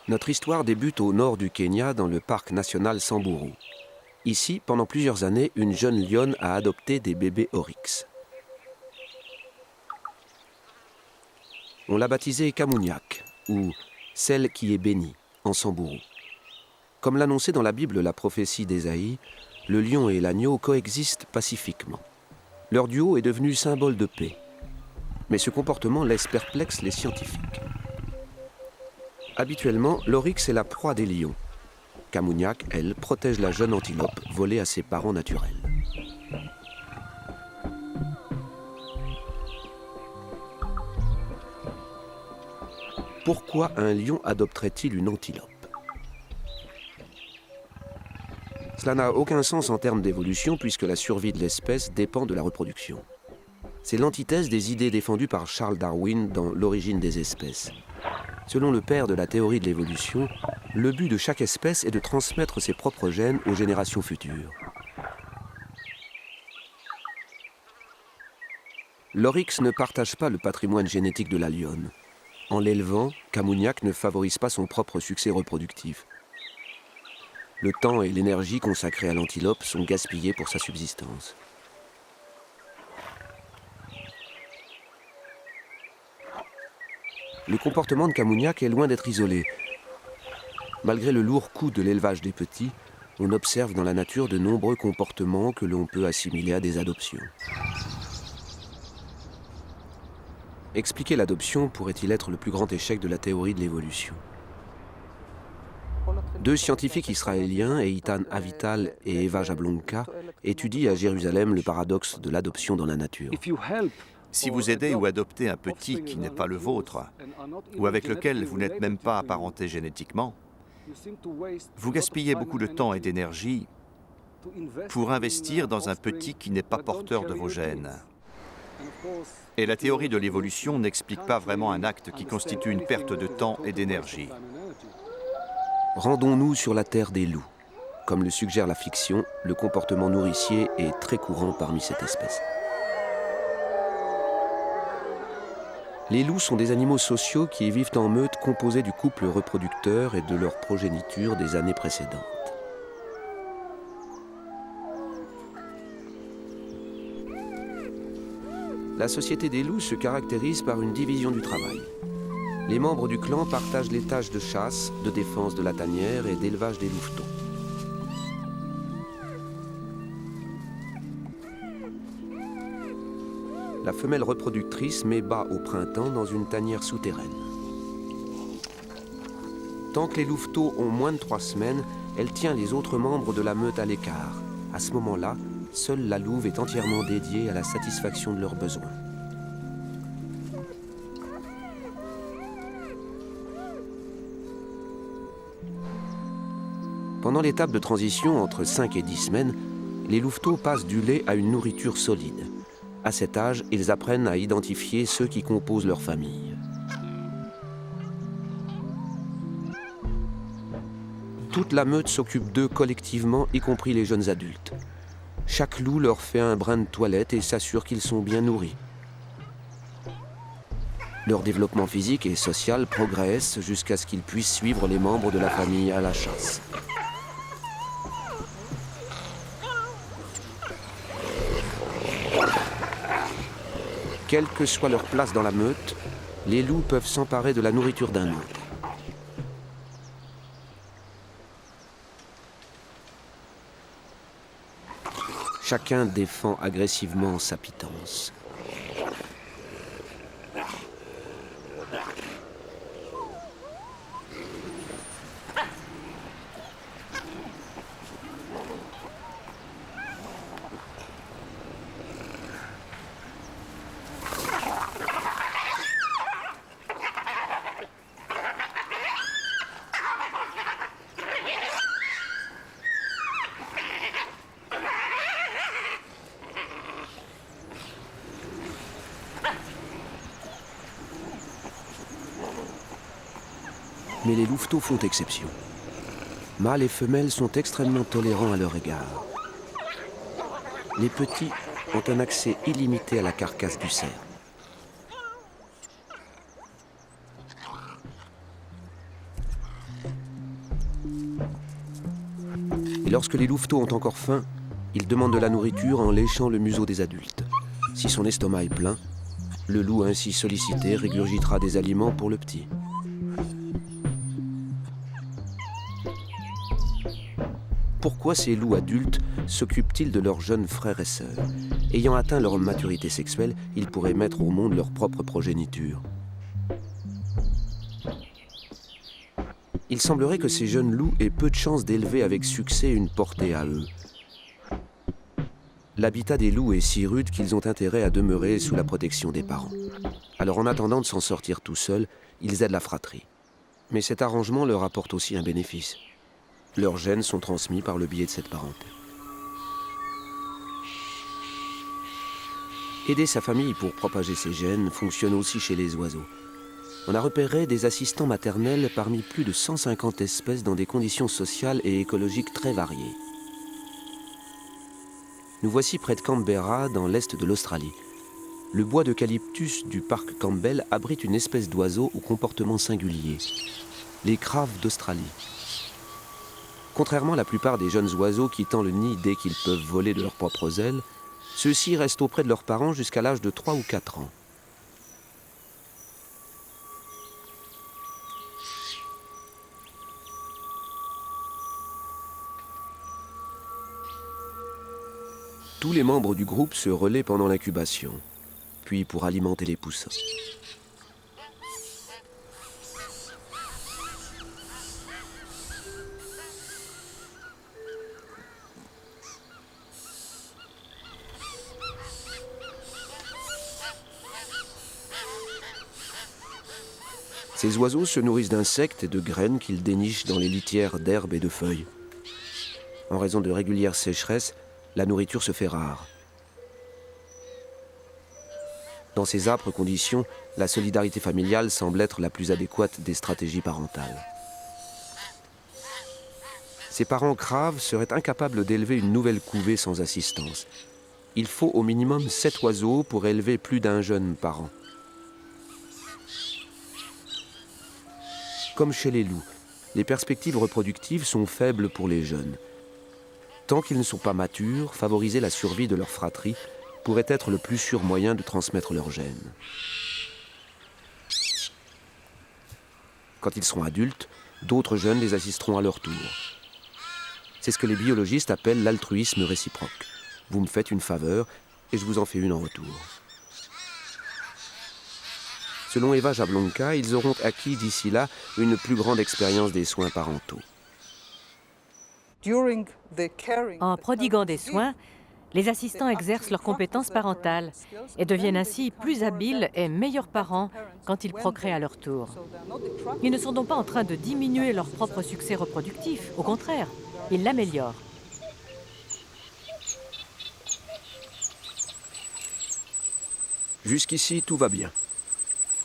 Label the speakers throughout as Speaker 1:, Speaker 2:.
Speaker 1: Notre histoire débute au nord du Kenya, dans le parc national Samburu. Ici, pendant plusieurs années, une jeune lionne a adopté des bébés oryx. On l'a baptisée Kamunyak, ou « celle qui est bénie » en Samburu. Comme l'annonçait dans la Bible la prophétie d'Ésaïe, le lion et l'agneau coexistent pacifiquement. Leur duo est devenu symbole de paix. Mais ce comportement laisse perplexes les scientifiques. Habituellement, l'oryx est la proie des lions. Kamunyak, elle, protège la jeune antilope volée à ses parents naturels. Pourquoi un lion adopterait-il une antilope? Cela n'a aucun sens en termes d'évolution puisque la survie de l'espèce dépend de la reproduction. C'est l'antithèse des idées défendues par Charles Darwin dans L'origine des espèces. Selon le père de la théorie de l'évolution, le but de chaque espèce est de transmettre ses propres gènes aux générations futures. L'oryx ne partage pas le patrimoine génétique de la lionne. En l'élevant, Kamunyak ne favorise pas son propre succès reproductif. Le temps et l'énergie consacrés à l'antilope sont gaspillés pour sa subsistance. Le comportement de Kamunyak est loin d'être isolé. Malgré le lourd coût de l'élevage des petits, on observe dans la nature de nombreux comportements que l'on peut assimiler à des adoptions. Expliquer l'adoption pourrait-il être le plus grand échec de la théorie de l'évolution? Deux scientifiques israéliens, Eitan Avital et Eva Jablonka, étudient à Jérusalem le paradoxe de l'adoption dans la nature.
Speaker 2: Si vous aidez ou adoptez un petit qui n'est pas le vôtre, ou avec lequel vous n'êtes même pas apparenté génétiquement, vous gaspillez beaucoup de temps et d'énergie pour investir dans un petit qui n'est pas porteur de vos gènes. Et la théorie de l'évolution n'explique pas vraiment un acte qui constitue une perte de temps et d'énergie.
Speaker 1: Rendons-nous sur la terre des loups. Comme le suggère la fiction, le comportement nourricier est très courant parmi cette espèce. Les loups sont des animaux sociaux qui vivent en meute composée du couple reproducteur et de leur progéniture des années précédentes. La société des loups se caractérise par une division du travail. Les membres du clan partagent les tâches de chasse, de défense de la tanière et d'élevage des louveteaux. La femelle reproductrice met bas au printemps dans une tanière souterraine. Tant que les louveteaux ont moins de 3 semaines, elle tient les autres membres de la meute à l'écart. À ce moment-là, seule la louve est entièrement dédiée à la satisfaction de leurs besoins. Pendant l'étape de transition entre 5 et 10 semaines, les louveteaux passent du lait à une nourriture solide. À cet âge, ils apprennent à identifier ceux qui composent leur famille. Toute la meute s'occupe d'eux collectivement, y compris les jeunes adultes. Chaque loup leur fait un brin de toilette et s'assure qu'ils sont bien nourris. Leur développement physique et social progresse jusqu'à ce qu'ils puissent suivre les membres de la famille à la chasse. Quelle que soit leur place dans la meute, les loups peuvent s'emparer de la nourriture d'un autre. Chacun défend agressivement sa pitance. Mais les louveteaux font exception. Mâles et femelles sont extrêmement tolérants à leur égard. Les petits ont un accès illimité à la carcasse du cerf. Et lorsque les louveteaux ont encore faim, ils demandent de la nourriture en léchant le museau des adultes. Si son estomac est plein, le loup ainsi sollicité régurgitera des aliments pour le petit. Pourquoi ces loups adultes s'occupent-ils de leurs jeunes frères et sœurs? Ayant atteint leur maturité sexuelle, ils pourraient mettre au monde leur propre progéniture. Il semblerait que ces jeunes loups aient peu de chances d'élever avec succès une portée à eux. L'habitat des loups est si rude qu'ils ont intérêt à demeurer sous la protection des parents. Alors en attendant de s'en sortir tout seuls, ils aident la fratrie. Mais cet arrangement leur apporte aussi un bénéfice. Leurs gènes sont transmis par le biais de cette parenté. Aider sa famille pour propager ses gènes fonctionne aussi chez les oiseaux. On a repéré des assistants maternels parmi plus de 150 espèces dans des conditions sociales et écologiques très variées. Nous voici près de Canberra, dans l'est de l'Australie. Le bois d'eucalyptus du parc Campbell abrite une espèce d'oiseau au comportement singulier, les craves d'Australie. Contrairement à la plupart des jeunes oiseaux quittant le nid dès qu'ils peuvent voler de leurs propres ailes, ceux-ci restent auprès de leurs parents jusqu'à l'âge de 3 ou 4 ans. Tous les membres du groupe se relaient pendant l'incubation, puis pour alimenter les poussins. Ces oiseaux se nourrissent d'insectes et de graines qu'ils dénichent dans les litières d'herbes et de feuilles. En raison de régulières sécheresses, la nourriture se fait rare. Dans ces âpres conditions, la solidarité familiale semble être la plus adéquate des stratégies parentales. Ces parents craves seraient incapables d'élever une nouvelle couvée sans assistance. Il faut au minimum 7 oiseaux pour élever plus d'un jeune par an. Comme chez les loups, les perspectives reproductives sont faibles pour les jeunes. Tant qu'ils ne sont pas matures, favoriser la survie de leur fratrie pourrait être le plus sûr moyen de transmettre leurs gènes. Quand ils seront adultes, d'autres jeunes les assisteront à leur tour. C'est ce que les biologistes appellent l'altruisme réciproque. Vous me faites une faveur et je vous en fais une en retour. Selon Eva Jablonka, ils auront acquis d'ici là une plus grande expérience des soins parentaux.
Speaker 3: En prodiguant des soins, les assistants exercent leurs compétences parentales et deviennent ainsi plus habiles et meilleurs parents quand ils procréent à leur tour. Ils ne sont donc pas en train de diminuer leur propre succès reproductif, au contraire, ils l'améliorent.
Speaker 1: Jusqu'ici, tout va bien.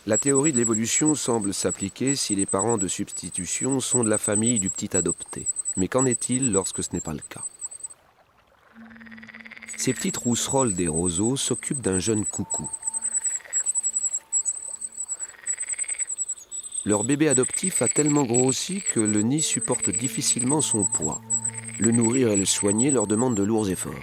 Speaker 1: La théorie de l'évolution semble s'appliquer si les parents de substitution sont de la famille du petit adopté. Mais qu'en est-il lorsque ce n'est pas le cas? Ces petites rousserolles des roseaux s'occupent d'un jeune coucou. Leur bébé adoptif a tellement grossi que le nid supporte difficilement son poids. Le nourrir et le soigner leur demande de lourds efforts.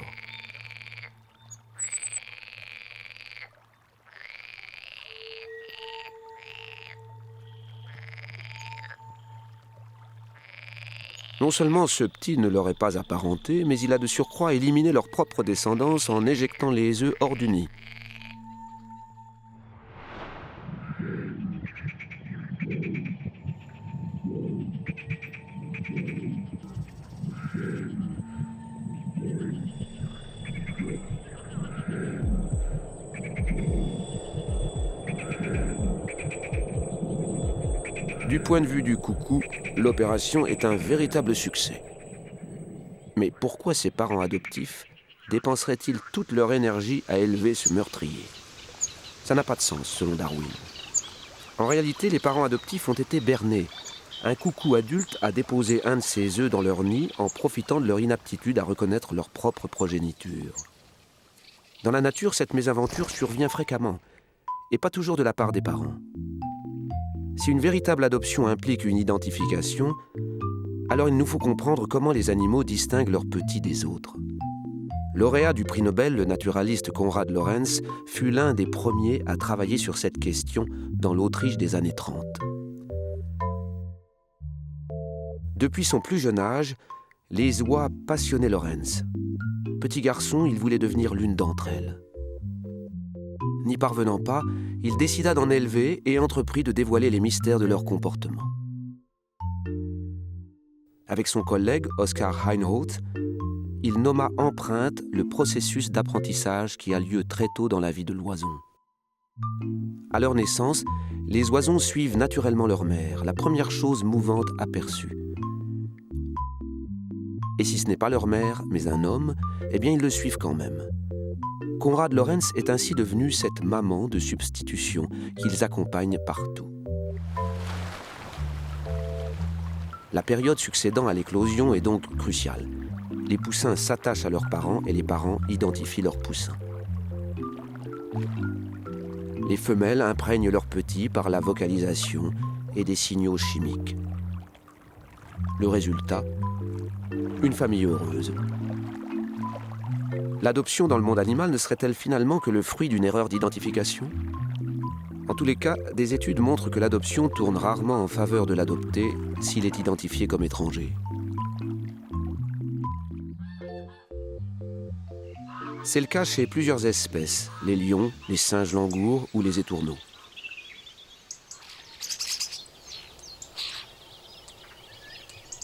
Speaker 1: Non seulement ce petit ne leur est pas apparenté, mais il a de surcroît éliminé leur propre descendance en éjectant les œufs hors du nid. Du point de vue du coucou, l'opération est un véritable succès. Mais pourquoi ces parents adoptifs dépenseraient-ils toute leur énergie à élever ce meurtrier? Ça n'a pas de sens, selon Darwin. En réalité, les parents adoptifs ont été bernés. Un coucou adulte a déposé un de ses œufs dans leur nid en profitant de leur inaptitude à reconnaître leur propre progéniture. Dans la nature, cette mésaventure survient fréquemment, et pas toujours de la part des parents. Si une véritable adoption implique une identification, Alors il nous faut comprendre comment les animaux distinguent leurs petits des autres. Lauréat du prix Nobel, le naturaliste Konrad Lorenz fut l'un des premiers à travailler sur cette question dans l'Autriche des années 30. Depuis son plus jeune âge, les oies passionnaient Lorenz. Petit garçon, il voulait devenir l'une d'entre elles. N'y parvenant pas, il décida d'en élever et entreprit de dévoiler les mystères de leur comportement. Avec son collègue Oskar Heinroth, il nomma empreinte le processus d'apprentissage qui a lieu très tôt dans la vie de l'oison. À leur naissance, les oisons suivent naturellement leur mère, la première chose mouvante aperçue. Et si ce n'est pas leur mère, mais un homme, eh bien ils le suivent quand même. Konrad Lorenz est ainsi devenu cette maman de substitution qu'ils accompagnent partout. La période succédant à l'éclosion est donc cruciale. Les poussins s'attachent à leurs parents et les parents identifient leurs poussins. Les femelles imprègnent leurs petits par la vocalisation et des signaux chimiques. Le résultat, une famille heureuse. L'adoption dans le monde animal ne serait-elle finalement que le fruit d'une erreur d'identification ? En tous les cas, des études montrent que l'adoption tourne rarement en faveur de l'adopté s'il est identifié comme étranger. C'est le cas chez plusieurs espèces, les lions, les singes langours ou les étourneaux.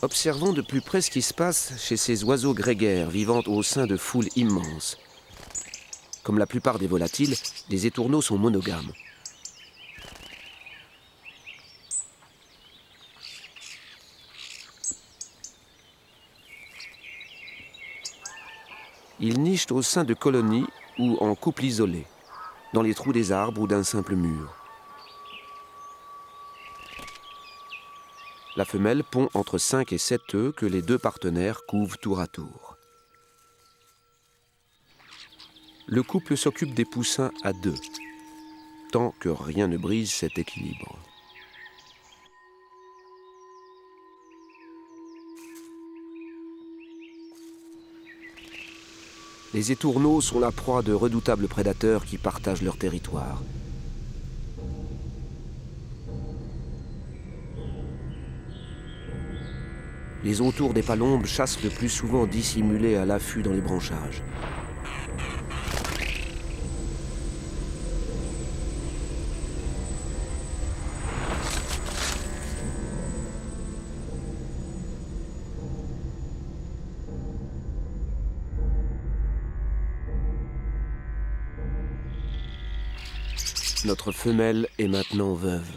Speaker 1: Observons de plus près ce qui se passe chez ces oiseaux grégaires vivant au sein de foules immenses. Comme la plupart des volatiles, les étourneaux sont monogames. Ils nichent au sein de colonies ou en couples isolés, dans les trous des arbres ou d'un simple mur. La femelle pond entre 5 et 7 œufs que les deux partenaires couvent tour à tour. Le couple s'occupe des poussins à deux, tant que rien ne brise cet équilibre. Les étourneaux sont la proie de redoutables prédateurs qui partagent leur territoire. Les autours des palombes chassent le plus souvent dissimulés à l'affût dans les branchages. Notre femelle est maintenant veuve.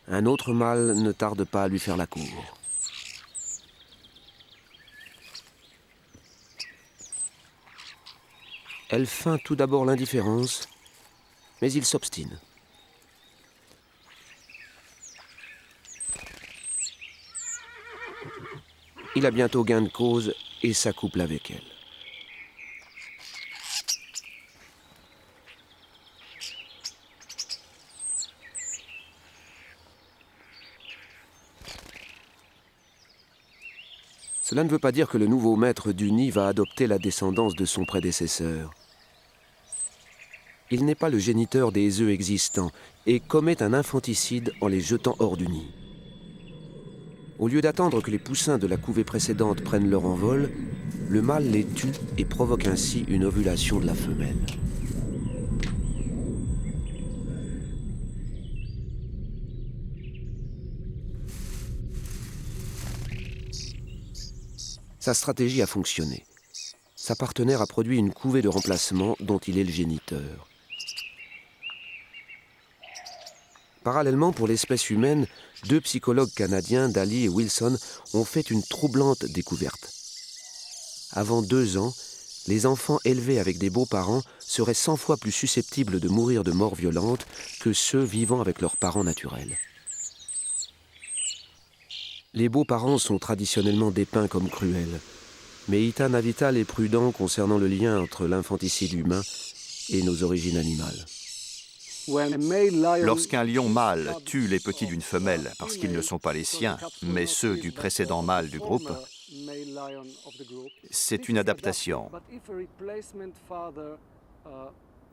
Speaker 1: Un autre mâle ne tarde pas à lui faire la cour. Elle feint tout d'abord l'indifférence, mais il s'obstine. Il a bientôt gain de cause et s'accouple avec elle. Cela ne veut pas dire que le nouveau maître du nid va adopter la descendance de son prédécesseur. Il n'est pas le géniteur des œufs existants et commet un infanticide en les jetant hors du nid. Au lieu d'attendre que les poussins de la couvée précédente prennent leur envol, le mâle les tue et provoque ainsi une ovulation de la femelle. Sa stratégie a fonctionné. Sa partenaire a produit une couvée de remplacement dont il est le géniteur. Parallèlement, pour l'espèce humaine, 2 psychologues canadiens, Daly et Wilson, ont fait une troublante découverte. Avant 2 ans, les enfants élevés avec des beaux-parents seraient 100 fois plus susceptibles de mourir de mort violente que ceux vivant avec leurs parents naturels. Les beaux-parents sont traditionnellement dépeints comme cruels, mais Ethan Avital est prudent concernant le lien entre l'infanticide humain et nos origines animales.
Speaker 2: Lorsqu'un lion mâle tue les petits d'une femelle parce qu'ils ne sont pas les siens, mais ceux du précédent mâle du groupe, c'est une adaptation.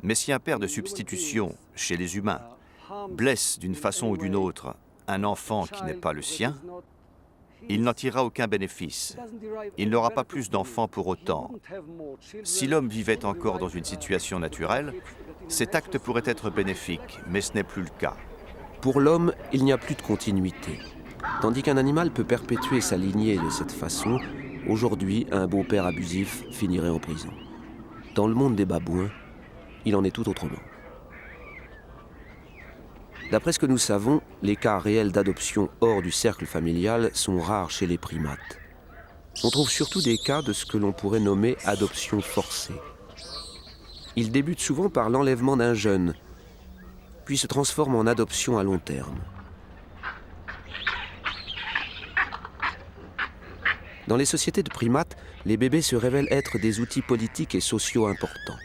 Speaker 2: Mais si un père de substitution, chez les humains, blesse d'une façon ou d'une autre un enfant qui n'est pas le sien, il n'en tirera aucun bénéfice. Il n'aura pas plus d'enfants pour autant. Si l'homme vivait encore dans une situation naturelle, cet acte pourrait être bénéfique, mais ce n'est plus le cas.
Speaker 1: Pour l'homme, il n'y a plus de continuité. Tandis qu'un animal peut perpétuer sa lignée de cette façon, aujourd'hui, un beau-père abusif finirait en prison. Dans le monde des babouins, il en est tout autrement. D'après ce que nous savons, les cas réels d'adoption hors du cercle familial sont rares chez les primates. On trouve surtout des cas de ce que l'on pourrait nommer adoption forcée. Ils débutent souvent par l'enlèvement d'un jeune, puis se transforment en adoption à long terme. Dans les sociétés de primates, les bébés se révèlent être des outils politiques et sociaux importants.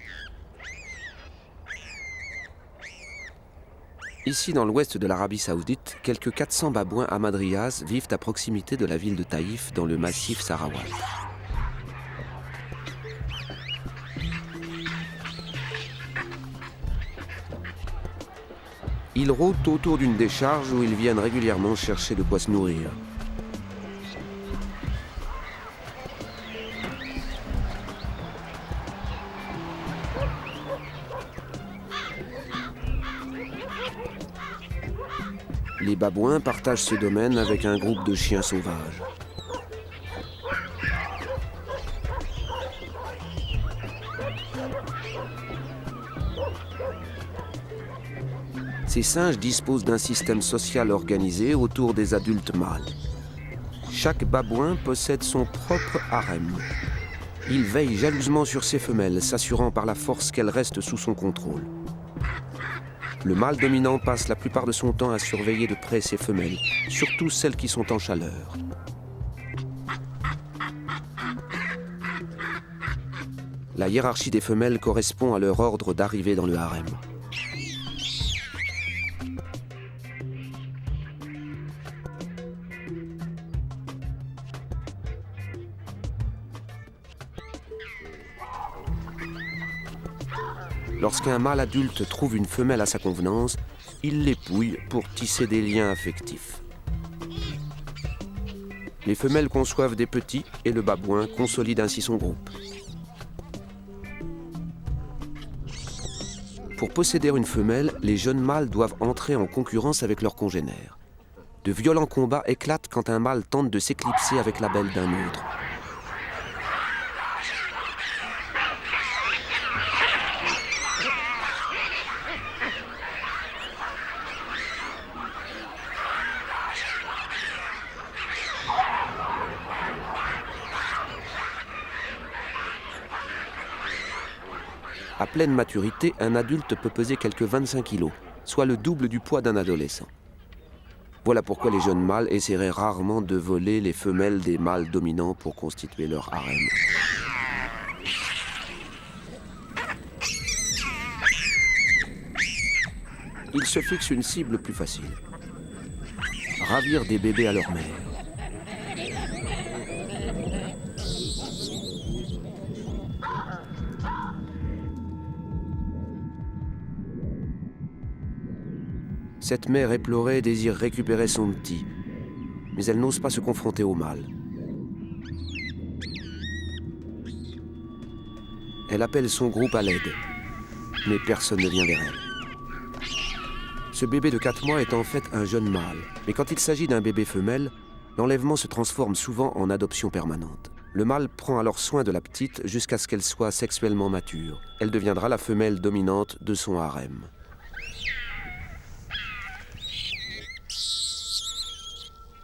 Speaker 1: Ici, dans l'ouest de l'Arabie saoudite, quelques 400 babouins hamadriyas vivent à proximité de la ville de Taïf, dans le massif Sarawat. Ils rôdent autour d'une décharge où ils viennent régulièrement chercher de quoi se nourrir. Les babouins partagent ce domaine avec un groupe de chiens sauvages. Ces singes disposent d'un système social organisé autour des adultes mâles. Chaque babouin possède son propre harem. Il veille jalousement sur ses femelles, s'assurant par la force qu'elles restent sous son contrôle. Le mâle dominant passe la plupart de son temps à surveiller de près ses femelles, surtout celles qui sont en chaleur. La hiérarchie des femelles correspond à leur ordre d'arrivée dans le harem. Lorsqu'un mâle adulte trouve une femelle à sa convenance, il l'épouille pour tisser des liens affectifs. Les femelles conçoivent des petits et le babouin consolide ainsi son groupe. Pour posséder une femelle, les jeunes mâles doivent entrer en concurrence avec leurs congénères. De violents combats éclatent quand un mâle tente de s'éclipser avec la belle d'un autre. À pleine maturité, un adulte peut peser quelques 25 kilos, soit le double du poids d'un adolescent. Voilà pourquoi les jeunes mâles essaieraient rarement de voler les femelles des mâles dominants pour constituer leur harem. Ils se fixent une cible plus facile. Ravir des bébés à leur mère. Cette mère éplorée désire récupérer son petit, mais elle n'ose pas se confronter au mâle. Elle appelle son groupe à l'aide, mais personne ne vient vers elle. Ce bébé de 4 mois est en fait un jeune mâle, mais quand il s'agit d'un bébé femelle, l'enlèvement se transforme souvent en adoption permanente. Le mâle prend alors soin de la petite jusqu'à ce qu'elle soit sexuellement mature. Elle deviendra la femelle dominante de son harem.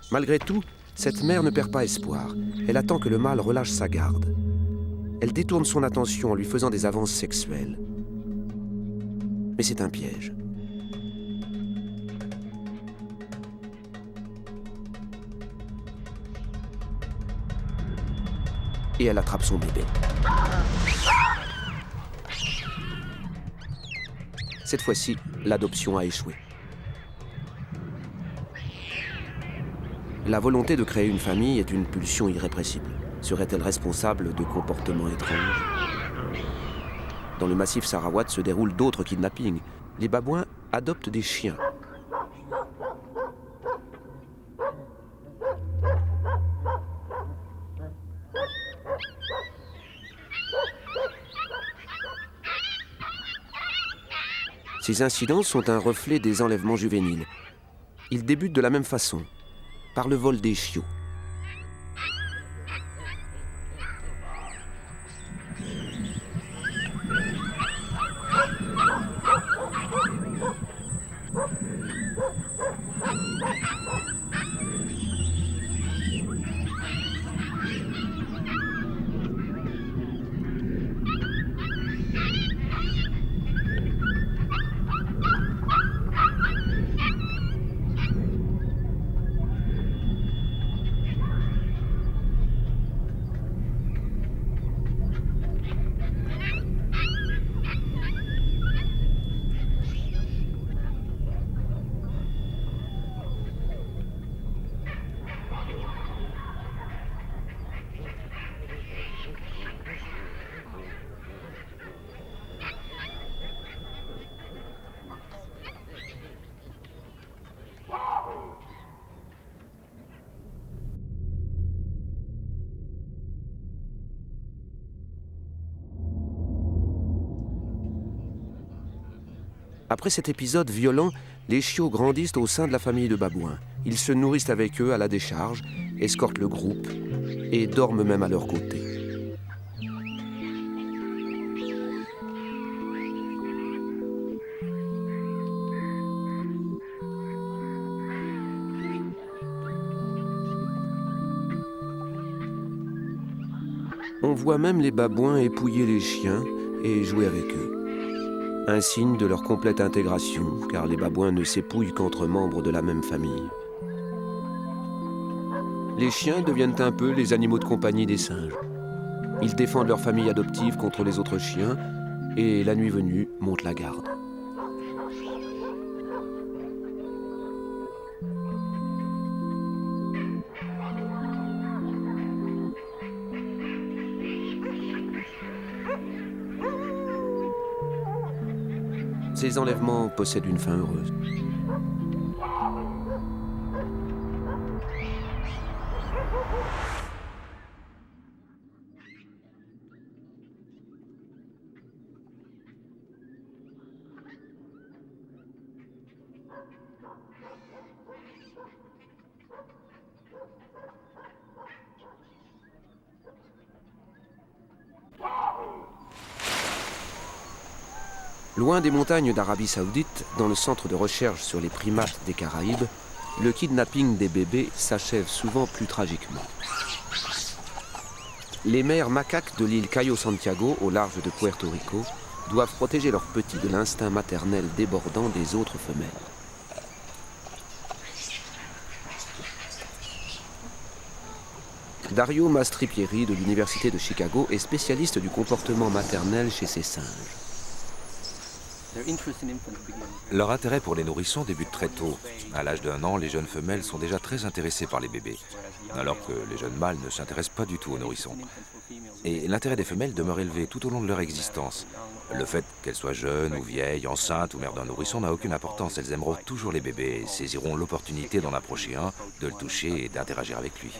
Speaker 1: Malgré tout, cette mère ne perd pas espoir. Elle attend que le mâle relâche sa garde. Elle détourne son attention en lui faisant des avances sexuelles. Mais c'est un piège. Et elle attrape son bébé. Cette fois-ci, l'adoption a échoué. La volonté de créer une famille est une pulsion irrépressible. Serait-elle responsable de comportements étranges? Dans le massif Sarawat se déroulent d'autres kidnappings. Les babouins adoptent des chiens. Ces incidents sont un reflet des enlèvements juvéniles. Ils débutent de la même façon, par le vol des chiots. Après cet épisode violent, les chiots grandissent au sein de la famille de babouins. Ils se nourrissent avec eux à la décharge, escortent le groupe et dorment même à leur côté. On voit même les babouins épouiller les chiens et jouer avec eux. Un signe de leur complète intégration, car les babouins ne s'épouillent qu'entre membres de la même famille. Les chiens deviennent un peu les animaux de compagnie des singes. Ils défendent leur famille adoptive contre les autres chiens et, la nuit venue, montent la garde. Ces enlèvements possèdent une fin heureuse. Loin des montagnes d'Arabie Saoudite, dans le centre de recherche sur les primates des Caraïbes, le kidnapping des bébés s'achève souvent plus tragiquement. Les mères macaques de l'île Cayo Santiago, au large de Puerto Rico, doivent protéger leurs petits de l'instinct maternel débordant des autres femelles. Dario Mastripieri de l'Université de Chicago est spécialiste du comportement maternel chez ces singes.
Speaker 4: Leur intérêt pour les nourrissons débute très tôt. À l'âge d'1 an, les jeunes femelles sont déjà très intéressées par les bébés, alors que les jeunes mâles ne s'intéressent pas du tout aux nourrissons. Et l'intérêt des femelles demeure élevé tout au long de leur existence. Le fait qu'elles soient jeunes ou vieilles, enceintes ou mères d'un nourrisson n'a aucune importance. Elles aimeront toujours les bébés et saisiront l'opportunité d'en approcher un, de le toucher et d'interagir avec lui.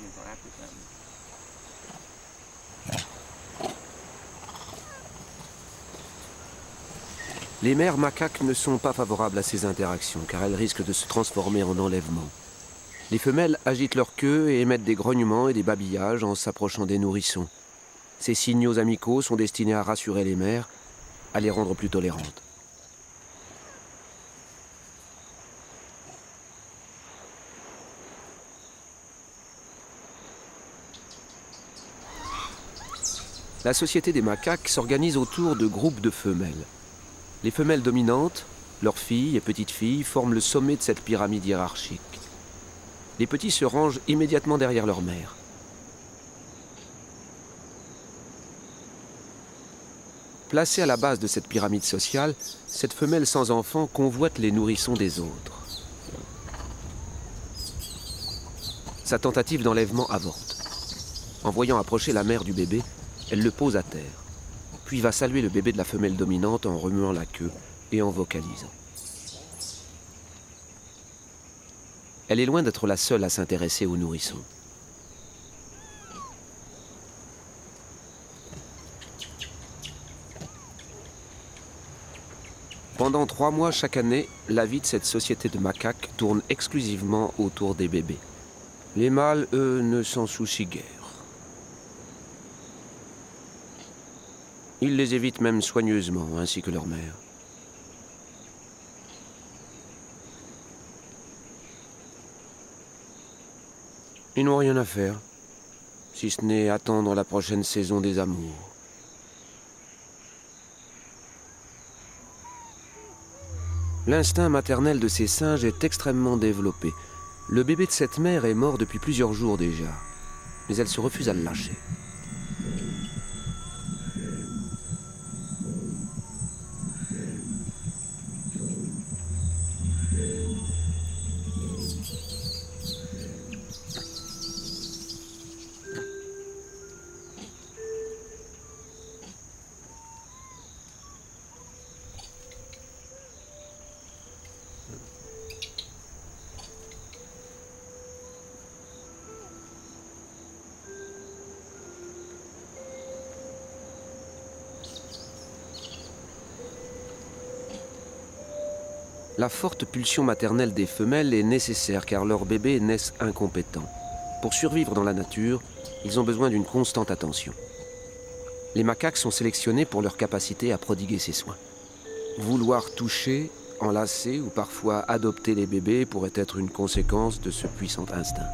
Speaker 1: Les mères macaques ne sont pas favorables à ces interactions car elles risquent de se transformer en enlèvement. Les femelles agitent leur queue et émettent des grognements et des babillages en s'approchant des nourrissons. Ces signaux amicaux sont destinés à rassurer les mères, à les rendre plus tolérantes. La société des macaques s'organise autour de groupes de femelles. Les femelles dominantes, leurs filles et petites filles, forment le sommet de cette pyramide hiérarchique. Les petits se rangent immédiatement derrière leur mère. Placée à la base de cette pyramide sociale, cette femelle sans enfant convoite les nourrissons des autres. Sa tentative d'enlèvement avorte. En voyant approcher la mère du bébé, elle le pose à terre, puis va saluer le bébé de la femelle dominante en remuant la queue et en vocalisant. Elle est loin d'être la seule à s'intéresser aux nourrissons. Pendant 3 mois chaque année, la vie de cette société de macaques tourne exclusivement autour des bébés. Les mâles, eux, ne s'en soucient guère. Ils les évitent même soigneusement, ainsi que leur mère. Ils n'ont rien à faire, si ce n'est attendre la prochaine saison des amours. L'instinct maternel de ces singes est extrêmement développé. Le bébé de cette mère est mort depuis plusieurs jours déjà, mais elle se refuse à le lâcher. La forte pulsion maternelle des femelles est nécessaire car leurs bébés naissent incompétents. Pour survivre dans la nature, ils ont besoin d'une constante attention. Les macaques sont sélectionnés pour leur capacité à prodiguer ces soins. Vouloir toucher, enlacer ou parfois adopter les bébés pourrait être une conséquence de ce puissant instinct.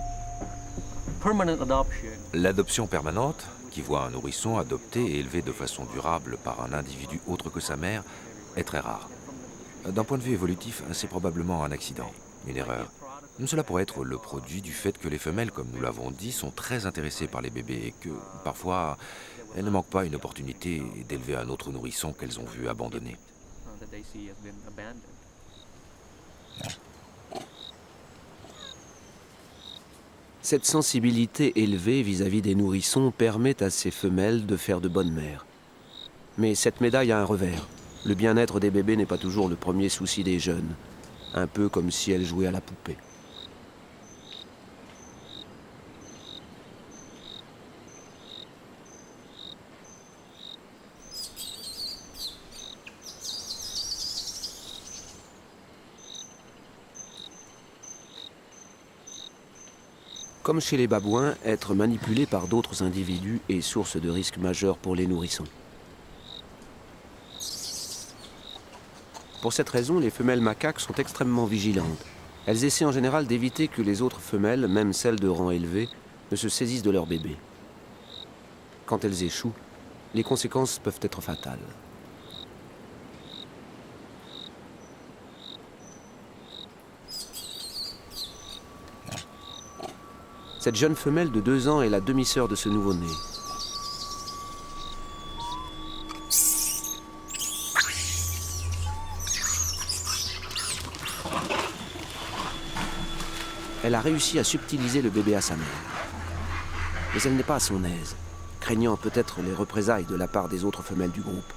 Speaker 4: L'adoption permanente, qui voit un nourrisson adopté et élevé de façon durable par un individu autre que sa mère, est très rare. D'un point de vue évolutif, c'est probablement un accident, une erreur. Cela pourrait être le produit du fait que les femelles, comme nous l'avons dit, sont très intéressées par les bébés et que, parfois, elles ne manquent pas une opportunité d'élever un autre nourrisson qu'elles ont vu abandonné.
Speaker 1: Cette sensibilité élevée vis-à-vis des nourrissons permet à ces femelles de faire de bonnes mères. Mais cette médaille a un revers. Le bien-être des bébés n'est pas toujours le premier souci des jeunes, un peu comme si elles jouaient à la poupée. Comme chez les babouins, être manipulé par d'autres individus est source de risques majeurs pour les nourrissons. Pour cette raison, les femelles macaques sont extrêmement vigilantes. Elles essaient en général d'éviter que les autres femelles, même celles de rang élevé, ne se saisissent de leur bébé. Quand elles échouent, les conséquences peuvent être fatales. Cette jeune femelle de 2 ans est la demi-sœur de ce nouveau-né. Elle a réussi à subtiliser le bébé à sa mère. Mais elle n'est pas à son aise, craignant peut-être les représailles de la part des autres femelles du groupe.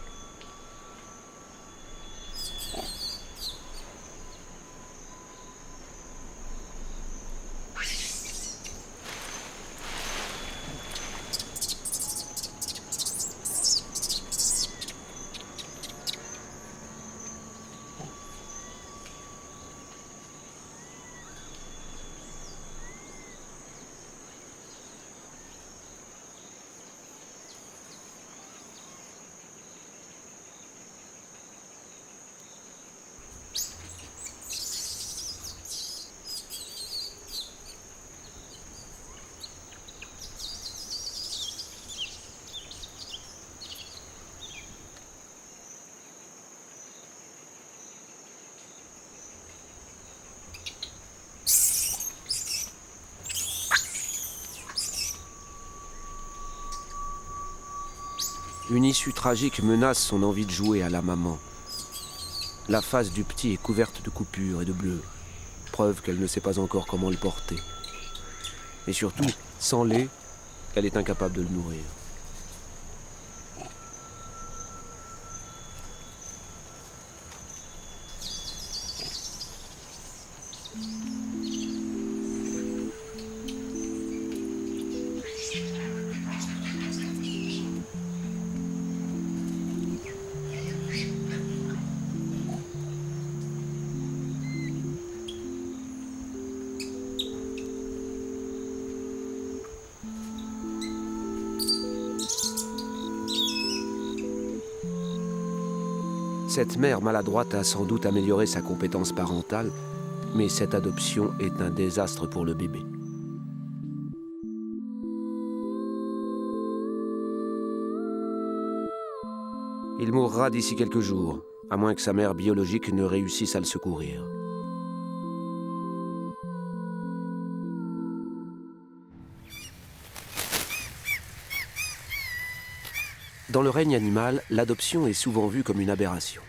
Speaker 1: Une issue tragique menace son envie de jouer à la maman. La face du petit est couverte de coupures et de bleus, preuve qu'elle ne sait pas encore comment le porter. Et surtout, sans lait, elle est incapable de le nourrir. Cette mère maladroite a sans doute amélioré sa compétence parentale, mais cette adoption est un désastre pour le bébé. Il mourra d'ici quelques jours, à moins que sa mère biologique ne réussisse à le secourir. Dans le règne animal, l'adoption est souvent vue comme une aberration.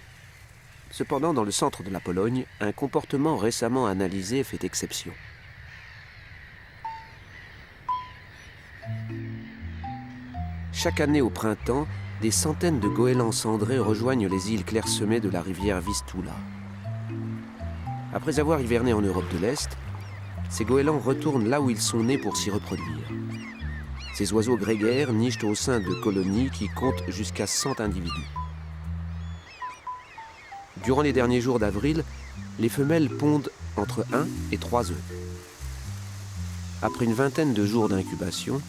Speaker 1: Cependant, dans le centre de la Pologne, un comportement récemment analysé fait exception. Chaque année au printemps, des centaines de goélands cendrés rejoignent les îles clairsemées de la rivière Vistula. Après avoir hiverné en Europe de l'Est, ces goélands retournent là où ils sont nés pour s'y reproduire. Ces oiseaux grégaires nichent au sein de colonies qui comptent jusqu'à 100 individus. Durant les derniers jours d'avril, les femelles pondent entre 1 et 3 œufs. Après une vingtaine de jours d'incubation,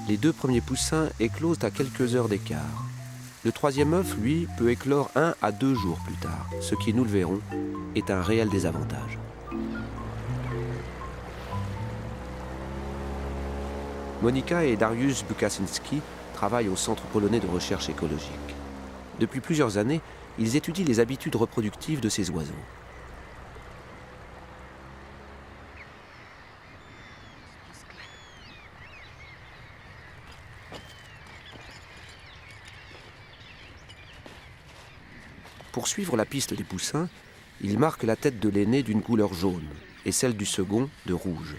Speaker 1: les 2 premiers poussins éclosent à quelques heures d'écart. Le 3e œuf, lui, peut éclore 1 à 2 jours plus tard, ce qui, nous le verrons, est un réel désavantage. Monika et Dariusz Bukaczynski travaillent au Centre polonais de recherche écologique. Depuis plusieurs années, ils étudient les habitudes reproductives de ces oiseaux. Pour suivre la piste des poussins, ils marquent la tête de l'aîné d'une couleur jaune et celle du second de rouge.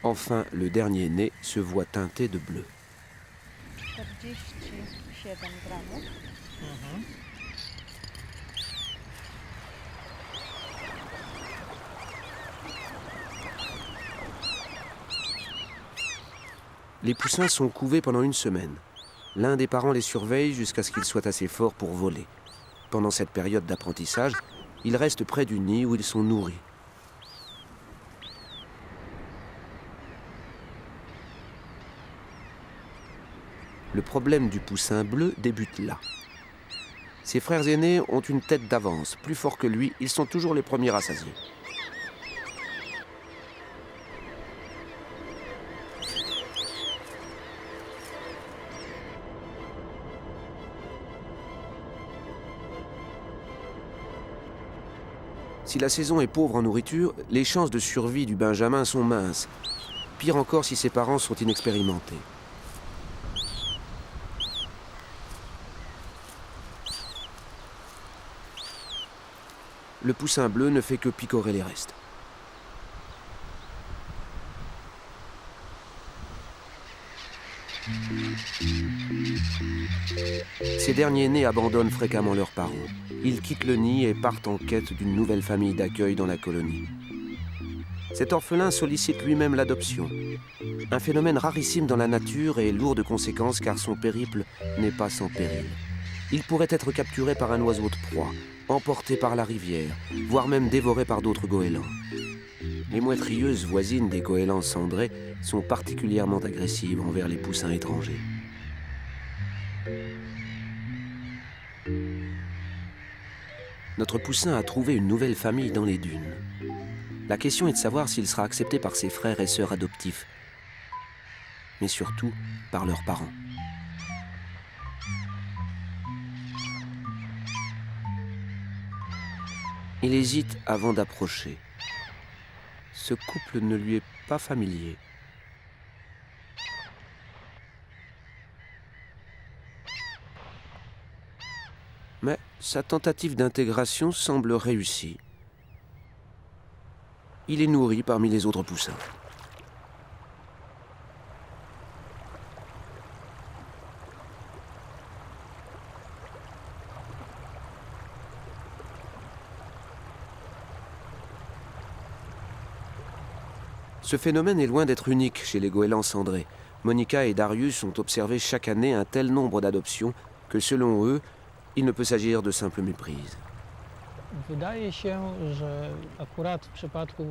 Speaker 1: Enfin, le dernier né se voit teinté de bleu. Les poussins sont couvés pendant une semaine. L'un des parents les surveille jusqu'à ce qu'ils soient assez forts pour voler. Pendant cette période d'apprentissage, ils restent près du nid où ils sont nourris. Le problème du poussin bleu débute là. Ses frères aînés ont une tête d'avance. Plus forts que lui, ils sont toujours les premiers rassasiés. Si la saison est pauvre en nourriture, les chances de survie du benjamin sont minces. Pire encore si ses parents sont inexpérimentés. Le poussin bleu ne fait que picorer les restes. Ces derniers nés abandonnent fréquemment leurs parents. Ils quittent le nid et partent en quête d'une nouvelle famille d'accueil dans la colonie. Cet orphelin sollicite lui-même l'adoption. Un phénomène rarissime dans la nature et lourd de conséquences car son périple n'est pas sans péril. Il pourrait être capturé par un oiseau de proie, emporté par la rivière, voire même dévoré par d'autres goélands. Les mouettes rieuses voisines des goélands cendrés sont particulièrement agressives envers les poussins étrangers. Notre poussin a trouvé une nouvelle famille dans les dunes. La question est de savoir s'il sera accepté par ses frères et sœurs adoptifs, mais surtout par leurs parents. Il hésite avant d'approcher. Ce couple ne lui est pas familier. Mais sa tentative d'intégration semble réussie. Il est nourri parmi les autres poussins. Ce phénomène est loin d'être unique chez les goélands cendrés. Monica et Darius ont observé chaque année un tel nombre d'adoptions que, selon eux, il ne peut s'agir de simple méprise.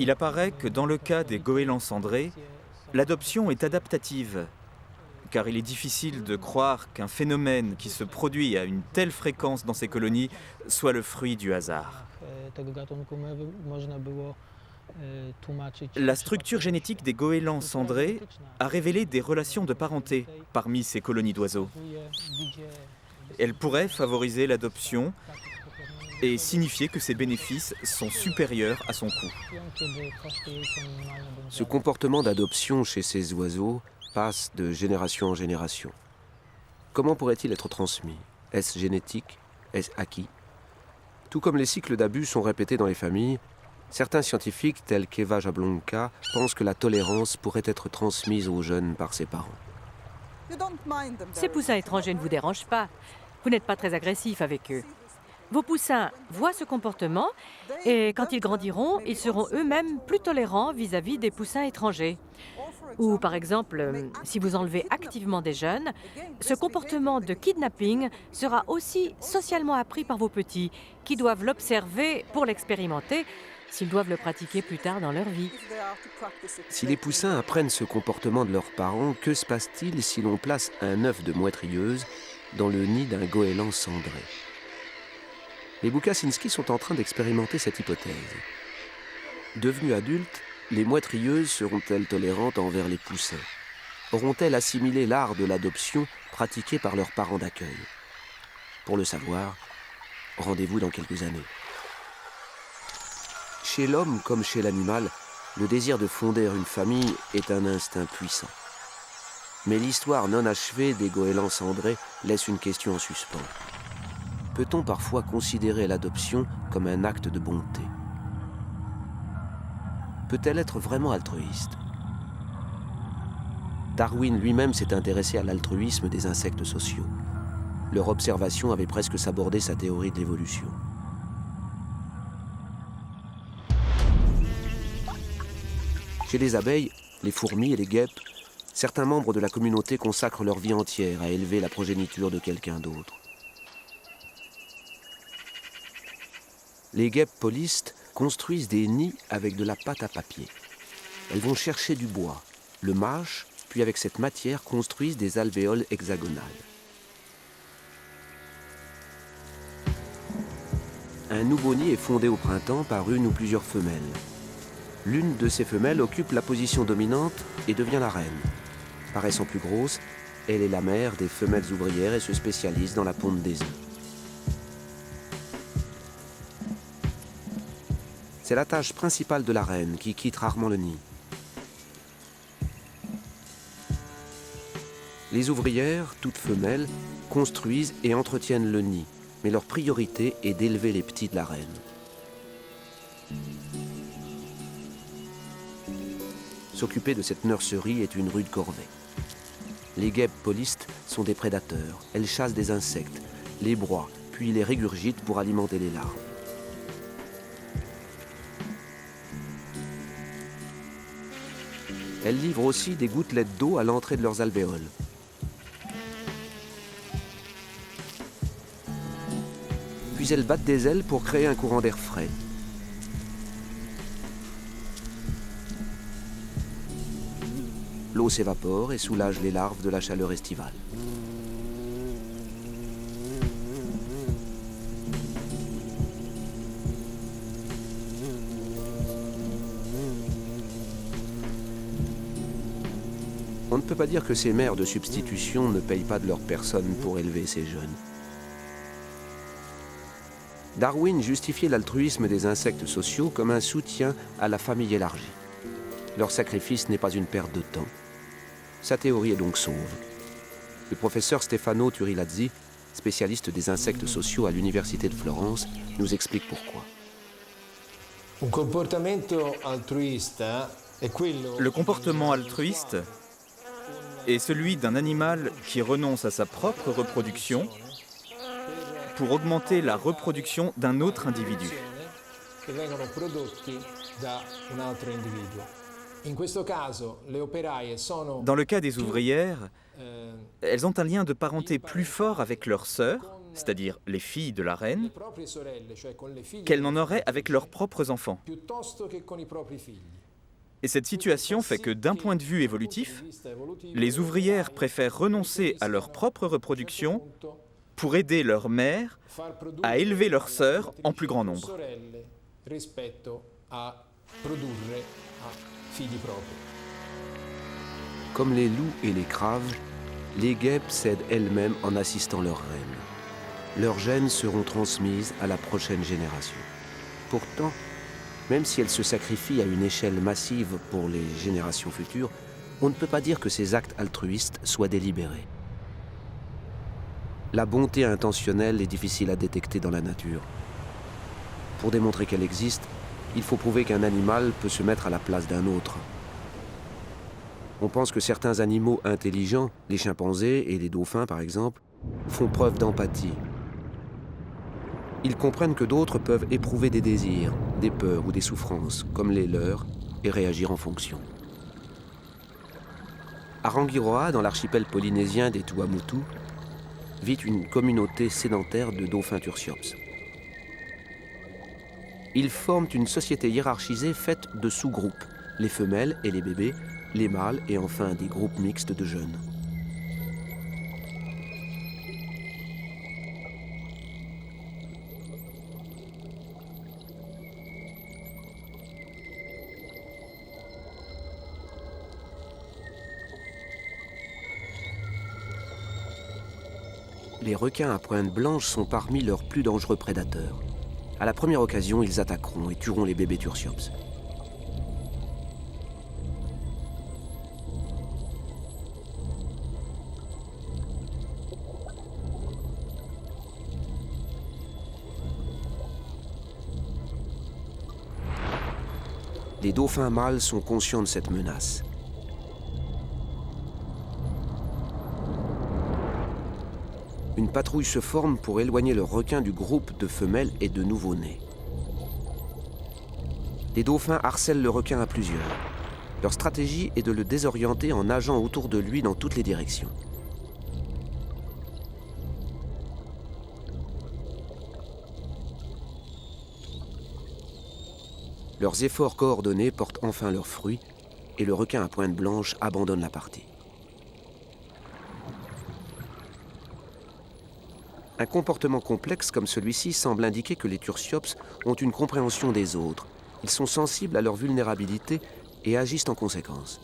Speaker 5: Il apparaît que dans le cas des goélands cendrés, l'adoption est adaptative, car il est difficile de croire qu'un phénomène qui se produit à une telle fréquence dans ces colonies soit le fruit du hasard. La structure génétique des goélands cendrés a révélé des relations de parenté parmi ces colonies d'oiseaux. Elle pourrait favoriser l'adoption et signifier que ses bénéfices sont supérieurs à son coût.
Speaker 1: Ce comportement d'adoption chez ces oiseaux passe de génération en génération. Comment pourrait-il être transmis? Est-ce génétique? Est-ce acquis? Tout comme les cycles d'abus sont répétés dans les familles, certains scientifiques, tels qu'Eva Jablonka, pensent que la tolérance pourrait être transmise aux jeunes par ses parents.
Speaker 3: Ces poussins étrangers ne vous dérangent pas. Vous n'êtes pas très agressif avec eux. Vos poussins voient ce comportement et quand ils grandiront, ils seront eux-mêmes plus tolérants vis-à-vis des poussins étrangers. Ou par exemple, si vous enlevez activement des jeunes, ce comportement de kidnapping sera aussi socialement appris par vos petits, qui doivent l'observer pour l'expérimenter, s'ils doivent le pratiquer plus tard dans leur vie.
Speaker 1: Si les poussins apprennent ce comportement de leurs parents, que se passe-t-il si l'on place un œuf de moitrieuse dans le nid d'un goéland cendré? Les Bukacinski sont en train d'expérimenter cette hypothèse. Devenues adultes, les moitrieuses seront-elles tolérantes envers les poussins? Auront-elles assimilé l'art de l'adoption pratiqué par leurs parents d'accueil? Pour le savoir, rendez-vous dans quelques années. Chez l'homme comme chez l'animal, le désir de fonder une famille est un instinct puissant. Mais l'histoire non achevée des goélands cendrés laisse une question en suspens. Peut-on parfois considérer l'adoption comme un acte de bonté? Peut-elle être vraiment altruiste? Darwin lui-même s'est intéressé à l'altruisme des insectes sociaux. Leur observation avait presque sabordé sa théorie de l'évolution. Chez les abeilles, les fourmis et les guêpes, certains membres de la communauté consacrent leur vie entière à élever la progéniture de quelqu'un d'autre. Les guêpes polistes construisent des nids avec de la pâte à papier. Elles vont chercher du bois, le mâchent, puis avec cette matière construisent des alvéoles hexagonales. Un nouveau nid est fondé au printemps par une ou plusieurs femelles. L'une de ces femelles occupe la position dominante et devient la reine. Paraissant plus grosse, elle est la mère des femelles ouvrières et se spécialise dans la ponte des œufs. C'est la tâche principale de la reine qui quitte rarement le nid. Les ouvrières, toutes femelles, construisent et entretiennent le nid, mais leur priorité est d'élever les petits de la reine. S'occuper de cette nurserie est une rude corvée. Les guêpes polistes sont des prédateurs. Elles chassent des insectes, les broient, puis les régurgitent pour alimenter les larves. Elles livrent aussi des gouttelettes d'eau à l'entrée de leurs alvéoles. Puis elles battent des ailes pour créer un courant d'air frais. L'eau s'évapore et soulage les larves de la chaleur estivale. On ne peut pas dire que ces mères de substitution ne payent pas de leur personne pour élever ces jeunes. Darwin justifiait l'altruisme des insectes sociaux comme un soutien à la famille élargie. Leur sacrifice n'est pas une perte de temps. Sa théorie est donc sauve. Le professeur Stefano Turilazzi, spécialiste des insectes sociaux à l'Université de Florence, nous explique pourquoi.
Speaker 5: Le comportement altruiste est celui d'un animal qui renonce à sa propre reproduction pour augmenter la reproduction d'un autre individu. Dans le cas des ouvrières, elles ont un lien de parenté plus fort avec leurs sœurs, c'est-à-dire les filles de la reine, qu'elles n'en auraient avec leurs propres enfants. Et cette situation fait que d'un point de vue évolutif, les ouvrières préfèrent renoncer à leur propre reproduction pour aider leur mère à élever leurs sœurs en plus grand nombre.
Speaker 1: Comme les loups et les craves, les guêpes cèdent elles-mêmes en assistant leurs reines. Leurs gènes seront transmises à la prochaine génération. Pourtant, même si elles se sacrifient à une échelle massive pour les générations futures, on ne peut pas dire que ces actes altruistes soient délibérés. La bonté intentionnelle est difficile à détecter dans la nature. Pour démontrer qu'elle existe, il faut prouver qu'un animal peut se mettre à la place d'un autre. On pense que certains animaux intelligents, les chimpanzés et les dauphins par exemple, font preuve d'empathie. Ils comprennent que d'autres peuvent éprouver des désirs, des peurs ou des souffrances, comme les leurs, et réagir en fonction. À Rangiroa, dans l'archipel polynésien des Tuamotu, vit une communauté sédentaire de dauphins Tursiops. Ils forment une société hiérarchisée faite de sous-groupes, les femelles et les bébés, les mâles et enfin des groupes mixtes de jeunes. Les requins à pointe blanche sont parmi leurs plus dangereux prédateurs. À la première occasion, ils attaqueront et tueront les bébés Tursiops. Les dauphins mâles sont conscients de cette menace. Une patrouille se forme pour éloigner le requin du groupe de femelles et de nouveau-nés. Les dauphins harcèlent le requin à plusieurs. Leur stratégie est de le désorienter en nageant autour de lui dans toutes les directions. Leurs efforts coordonnés portent enfin leurs fruits et le requin à pointe blanche abandonne la partie. Un comportement complexe comme celui-ci semble indiquer que les Tursiops ont une compréhension des autres. Ils sont sensibles à leur vulnérabilité et agissent en conséquence.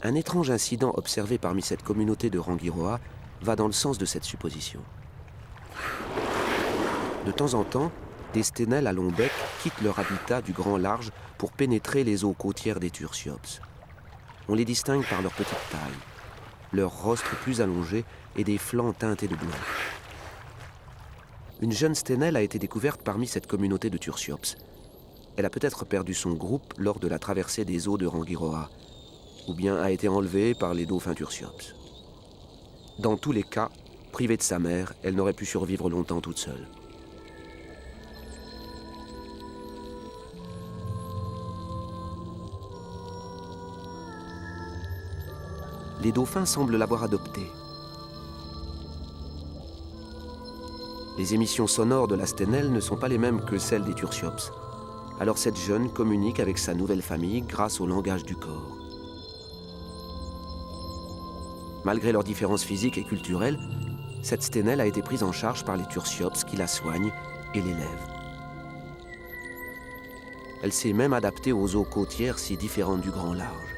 Speaker 1: Un étrange incident observé parmi cette communauté de Rangiroa va dans le sens de cette supposition. De temps en temps, des stènelles à long bec quittent leur habitat du grand large pour pénétrer les eaux côtières des Tursiops. On les distingue par leur petite taille, leur rostre plus allongé et des flancs teintés de blanc. Une jeune stènelle a été découverte parmi cette communauté de Tursiops. Elle a peut-être perdu son groupe lors de la traversée des eaux de Rangiroa, ou bien a été enlevée par les dauphins Tursiops. Dans tous les cas, privée de sa mère, elle n'aurait pu survivre longtemps toute seule. Les dauphins semblent l'avoir adoptée. Les émissions sonores de la stènelle ne sont pas les mêmes que celles des Tursiops. Alors cette jeune communique avec sa nouvelle famille grâce au langage du corps. Malgré leurs différences physiques et culturelles, cette stènelle a été prise en charge par les Tursiops qui la soignent et l'élèvent. Elle s'est même adaptée aux eaux côtières si différentes du grand large.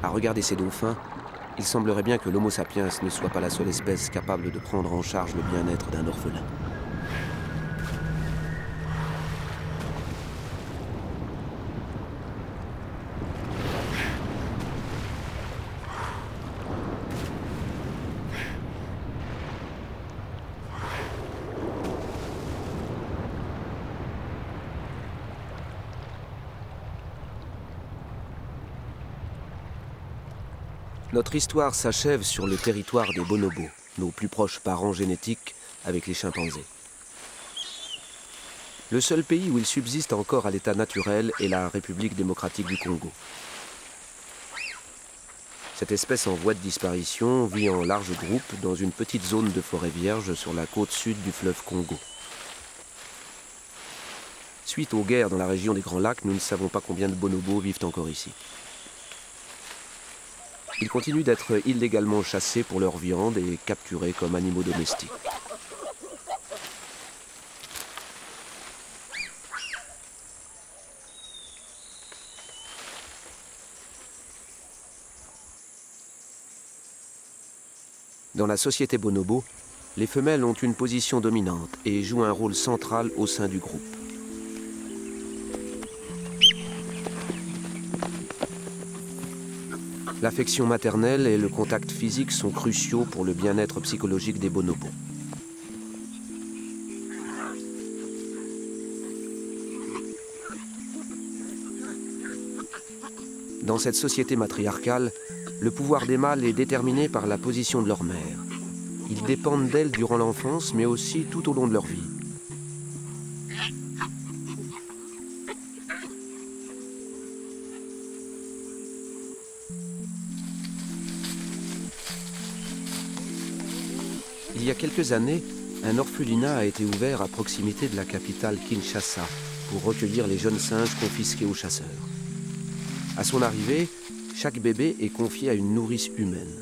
Speaker 1: À regarder ces dauphins, il semblerait bien que l'Homo sapiens ne soit pas la seule espèce capable de prendre en charge le bien-être d'un orphelin. Notre histoire s'achève sur le territoire des bonobos, nos plus proches parents génétiques avec les chimpanzés. Le seul pays où ils subsistent encore à l'état naturel est la République démocratique du Congo. Cette espèce en voie de disparition vit en larges groupes dans une petite zone de forêt vierge sur la côte sud du fleuve Congo. Suite aux guerres dans la région des Grands Lacs, nous ne savons pas combien de bonobos vivent encore ici. Ils continuent d'être illégalement chassés pour leur viande et capturés comme animaux domestiques. Dans la société bonobo, les femelles ont une position dominante et jouent un rôle central au sein du groupe. L'affection maternelle et le contact physique sont cruciaux pour le bien-être psychologique des bonobos. Dans cette société matriarcale, le pouvoir des mâles est déterminé par la position de leur mère. Ils dépendent d'elle durant l'enfance, mais aussi tout au long de leur vie. Il y a quelques années, un orphelinat a été ouvert à proximité de la capitale Kinshasa pour recueillir les jeunes singes confisqués aux chasseurs. À son arrivée, chaque bébé est confié à une nourrice humaine.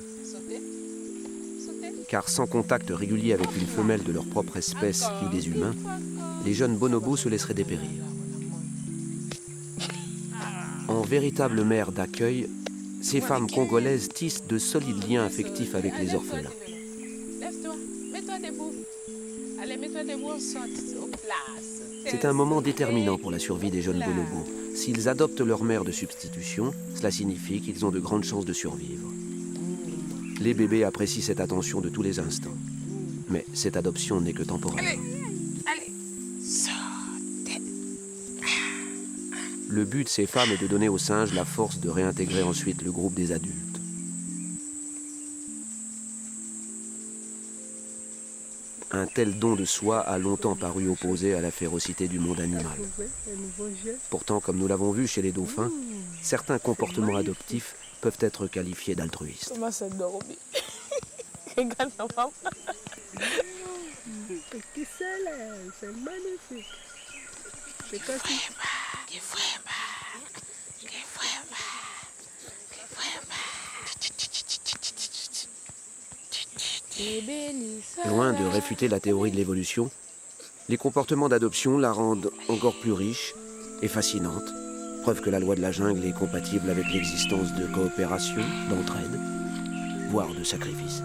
Speaker 1: Car sans contact régulier avec une femelle de leur propre espèce ou des humains, les jeunes bonobos se laisseraient dépérir. En véritables mères d'accueil, ces femmes congolaises tissent de solides liens affectifs avec les orphelins. C'est un moment déterminant pour la survie des jeunes bonobos. S'ils adoptent leur mère de substitution, cela signifie qu'ils ont de grandes chances de survivre. Les bébés apprécient cette attention de tous les instants. Mais cette adoption n'est que temporaire. Le but de ces femmes est de donner aux singes la force de réintégrer ensuite le groupe des adultes. Un tel don de soi a longtemps paru opposé à la férocité du monde animal. Pourtant, comme nous l'avons vu chez les dauphins, certains comportements adoptifs peuvent être qualifiés d'altruistes.
Speaker 6: C'est magnifique. C'est comme si...
Speaker 1: Loin de réfuter la théorie de l'évolution, les comportements d'adoption la rendent encore plus riche et fascinante, preuve que la loi de la jungle est compatible avec l'existence de coopération, d'entraide, voire de sacrifice.